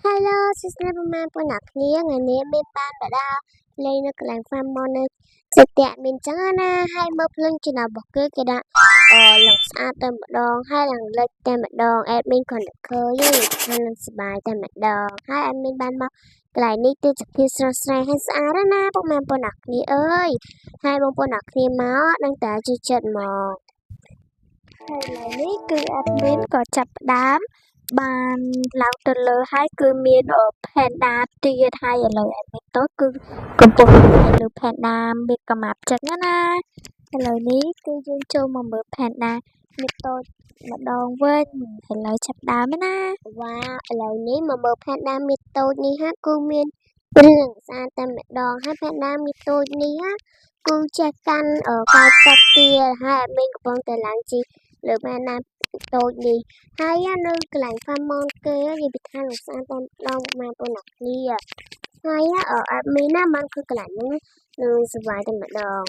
Hello សួស្តីប្រមាណប៉ុណ្ណាគ្នាថ្ងៃនេះមានបានបដាលេងនៅកន្លែង farm មកនៅសិតតែមានចឹងណាហើយមើលភ្លើងចំណាប់របស់គេដាក់ឡើងស្អាតតែម្ដងហើយឡើងលិចតែម្ដង admin គាត់នឹកឃើញថានឹងសប្បាយតែម្ដងហើយ admin បានមកកន្លែងនេះទៅជាភាពស្រស់ស្រាយហើយស្អាតណាពុកម៉ែប៉ុណ្ណាគ្នាអើយហើយបងប្អូនអ្នកគ្នាមកនឹងតែជួយចិត្តមកហើយឥឡូវនេះគឺ admin ក៏ចាប់ផ្ដើមបានឡើងទៅលើហើយគឺមាន Panda ទៀតហើយឥឡូវ admin តូចគឺកំពុងលើ Panda មានកម្មាប់ចិត្តណាឥឡូវនេះគឺយើងចូលមកមើល Panda មានតូចម្ដងវិញឥឡូវចាប់ដើមណាវ៉ាឥឡូវនេះមកមើល Panda មានតូចនេះហាគឺមានព្រឿងស្អាតតែម្ដងហើយ Panda មានតូចនេះហាគឺចេះកាន់កាយទឹកទៀតហើយ admin កំពុងតែឡើងជីលើ Panda តូចនេះហើយនៅកន្លែង farm គេនិយាយពីថានឹងស្អាតតែម្ដងមកប៉ុណ្ណាគ្នាហើយadmin ណាបានគឺកន្លែងហ្នឹងនឹងសប្បាយតែម្ដង